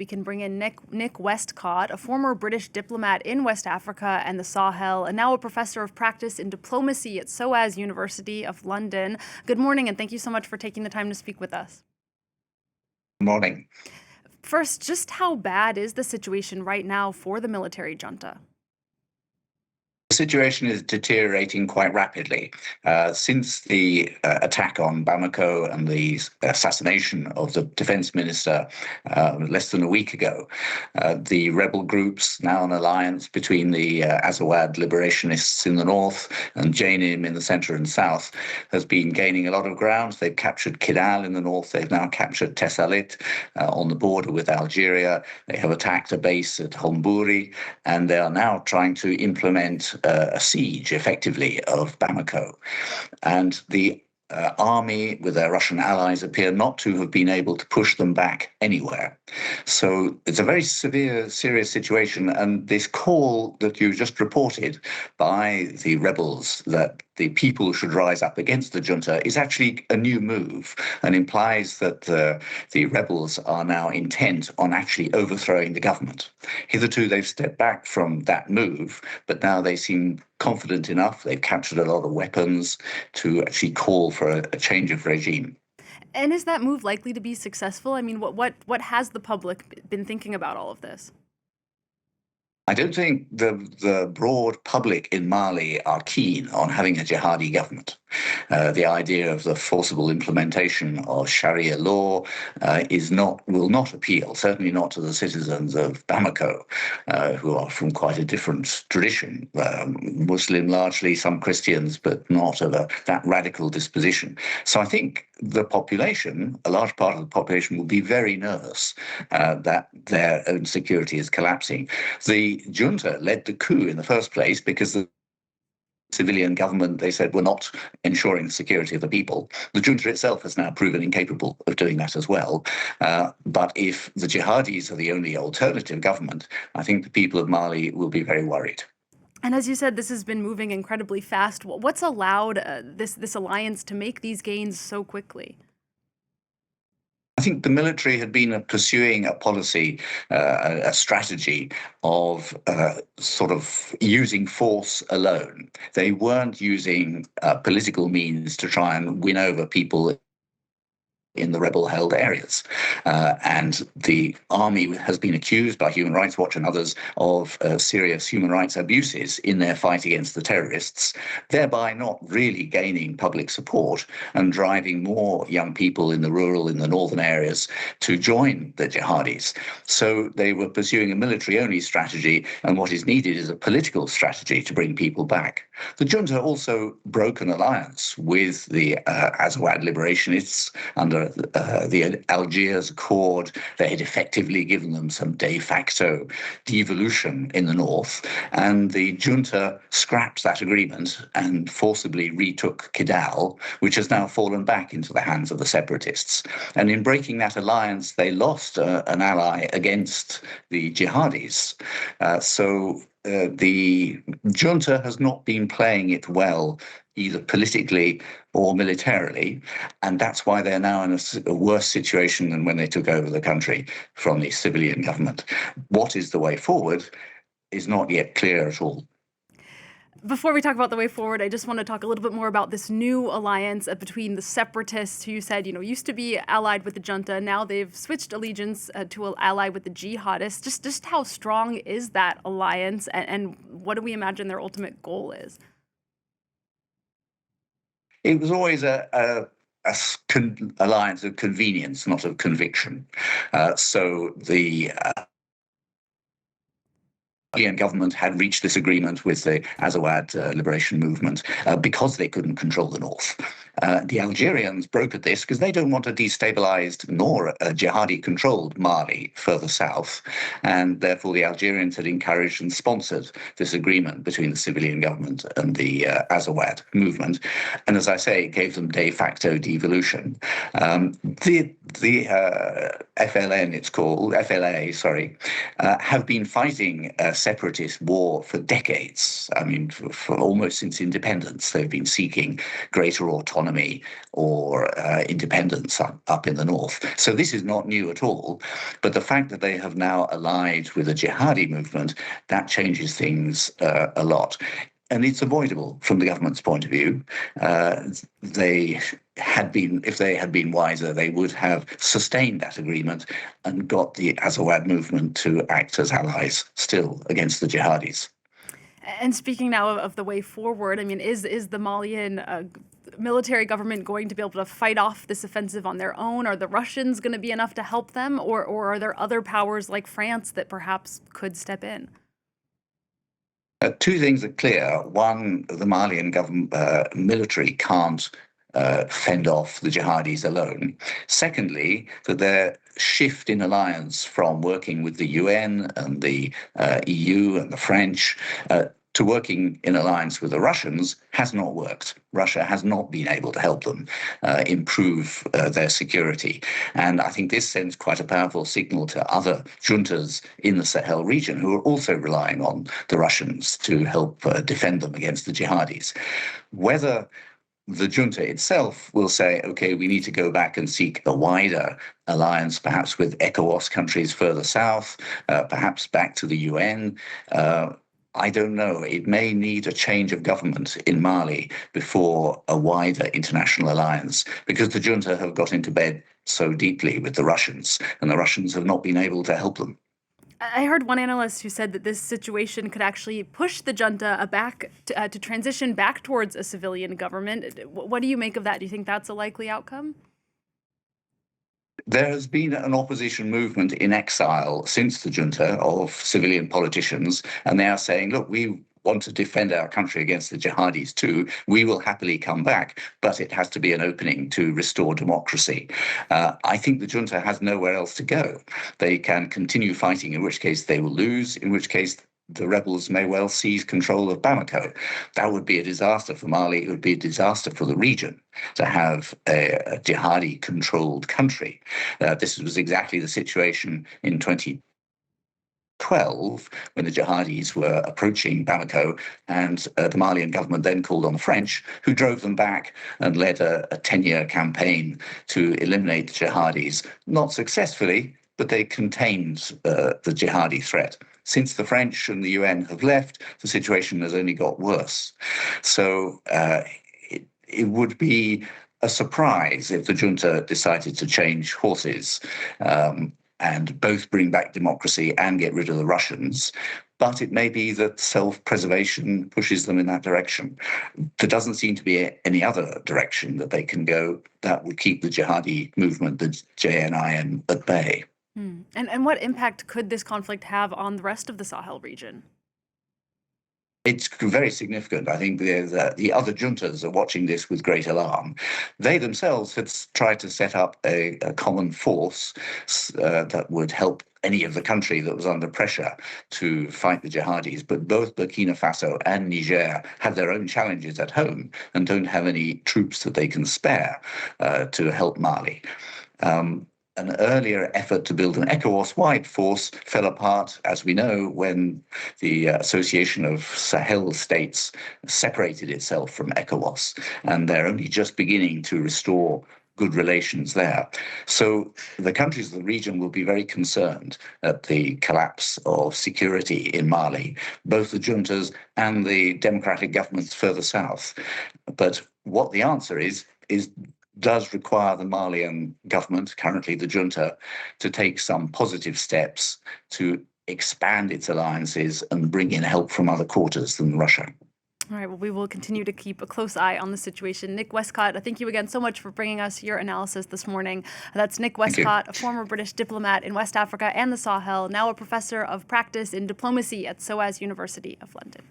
We can bring in Nick Westcott, a former British diplomat in West Africa and the Sahel, and now a professor of practice in diplomacy at SOAS University of London. Good morning, and thank you so much for taking the time to speak with us. Good morning. First, just how bad is the situation right now for the military junta? The situation is deteriorating quite rapidly. Since the attack on Bamako and the assassination of the defense minister less than a week ago, the rebel groups, now an alliance between the Azawad liberationists in the north and Jainim in the center and south, has been gaining a lot of ground. They've captured Kidal in the north. They've now captured Tessalit on the border with Algeria. They have attacked a base at Homburi, and they are now trying to implement a siege, effectively, of Bamako. And the army, with their Russian allies, appear not to have been able to push them back anywhere. So it's a very serious situation. And this call that you just reported by the rebels that the people should rise up against the junta is actually a new move and implies that the rebels are now intent on actually overthrowing the government. Hitherto, they've stepped back from that move, but now they seem confident enough. They've captured a lot of weapons to actually call for a change of regime. And is that move likely to be successful? I mean, what has the public been thinking about all of this? I don't think the broad public in Mali are keen on having a jihadi government. The idea of the forcible implementation of Sharia law will not appeal, certainly not to the citizens of Bamako, who are from quite a different tradition, Muslim largely, some Christians, but not of that radical disposition. So I think the population, a large part of the population, will be very nervous that their own security is collapsing. The junta led the coup in the first place because the civilian government, they said, were not ensuring the security of the people. The junta itself has now proven incapable of doing that as well. But if the jihadis are the only alternative government, I think the people of Mali will be very worried. And as you said, this has been moving incredibly fast. What's allowed this alliance to make these gains so quickly? I think the military had been pursuing a policy, a strategy of sort of using force alone. They weren't using political means to try and win over people in the rebel-held areas. And the army has been accused by Human Rights Watch and others of serious human rights abuses in their fight against the terrorists, thereby not really gaining public support and driving more young people in the northern areas to join the jihadis. So they were pursuing a military-only strategy, and what is needed is a political strategy to bring people back. The junta also broke an alliance with the Azawad liberationists under the Algiers Accord. They had effectively given them some de facto devolution in the north, and the junta scrapped that agreement and forcibly retook Kidal, which has now fallen back into the hands of the separatists. And in breaking that alliance, they lost an ally against the jihadis. So the junta has not been playing it well, either politically or militarily, and that's why they're now in a worse situation than when they took over the country from the civilian government. What is the way forward is not yet clear at all. Before we talk about the way forward, I just want to talk a little bit more about this new alliance between the separatists, who you said, used to be allied with the junta. Now they've switched allegiance to ally with the jihadists. Just how strong is that alliance, and what do we imagine their ultimate goal is? It was always a alliance of convenience, not of conviction. So the Malian government had reached this agreement with the Azawad liberation movement because they couldn't control the north. The Algerians brokered this because they don't want a destabilized nor a jihadi-controlled Mali further south, and therefore the Algerians had encouraged and sponsored this agreement between the civilian government and the Azawad movement. And as I say, it gave them de facto devolution. The FLA, have been fighting separatist war for decades. I mean, for almost since independence, they've been seeking greater autonomy or independence up in the north. So this is not new at all. But the fact that they have now allied with a jihadi movement, that changes things a lot. And it's avoidable from the government's point of view. If they had been wiser, they would have sustained that agreement and got the Azawad movement to act as allies still against the jihadis. And speaking now of the way forward, I mean, is the Malian military government going to be able to fight off this offensive on their own? Are the Russians going to be enough to help them? Or are there other powers like France that perhaps could step in? Two things are clear. One, the Malian government military can't fend off the jihadis alone. Secondly, that their shift in alliance from working with the UN and the EU and the French to working in alliance with the Russians has not worked. Russia has not been able to help them improve their security. And I think this sends quite a powerful signal to other juntas in the Sahel region who are also relying on the Russians to help defend them against the jihadis. Whether the junta itself will say, okay, we need to go back and seek a wider alliance, perhaps with ECOWAS countries further south, perhaps back to the UN. I don't know. It may need a change of government in Mali before a wider international alliance, because the junta have got into bed so deeply with the Russians, and the Russians have not been able to help them. I heard one analyst who said that this situation could actually push the junta back to transition back towards a civilian government. What do you make of that? Do you think that's a likely outcome? There has been an opposition movement in exile since the junta of civilian politicians, and they are saying, look, we want to defend our country against the jihadis too. We will happily come back, but it has to be an opening to restore democracy. I think the junta has nowhere else to go. They can continue fighting, in which case they will lose, in which case the rebels may well seize control of Bamako. That would be a disaster for Mali. It would be a disaster for the region to have a jihadi-controlled country. This was exactly the situation in 2012 when the jihadis were approaching Bamako, and the Malian government then called on the French, who drove them back and led a 10-year campaign to eliminate the jihadis. Not successfully, but they contained the jihadi threat. Since the French and the UN have left, the situation has only got worse. So it would be a surprise if the junta decided to change horses and both bring back democracy and get rid of the Russians. But it may be that self-preservation pushes them in that direction. There doesn't seem to be any other direction that they can go that would keep the jihadi movement, the JNIM, at bay. And what impact could this conflict have on the rest of the Sahel region? It's very significant. I think the other juntas are watching this with great alarm. They themselves had tried to set up a common force that would help any of the country that was under pressure to fight the jihadis. But both Burkina Faso and Niger have their own challenges at home and don't have any troops that they can spare to help Mali. An earlier effort to build an ECOWAS-wide force fell apart, as we know, when the Association of Sahel States separated itself from ECOWAS, and they're only just beginning to restore good relations there. So the countries of the region will be very concerned at the collapse of security in Mali, both the juntas and the democratic governments further south. But what the answer is does require the Malian government, currently the junta, to take some positive steps to expand its alliances and bring in help from other quarters than Russia. All right, well, we will continue to keep a close eye on the situation. Nick Westcott, thank you again so much for bringing us your analysis this morning. That's Nick Westcott, a former British diplomat in West Africa and the Sahel, now a professor of practice in diplomacy at SOAS University of London.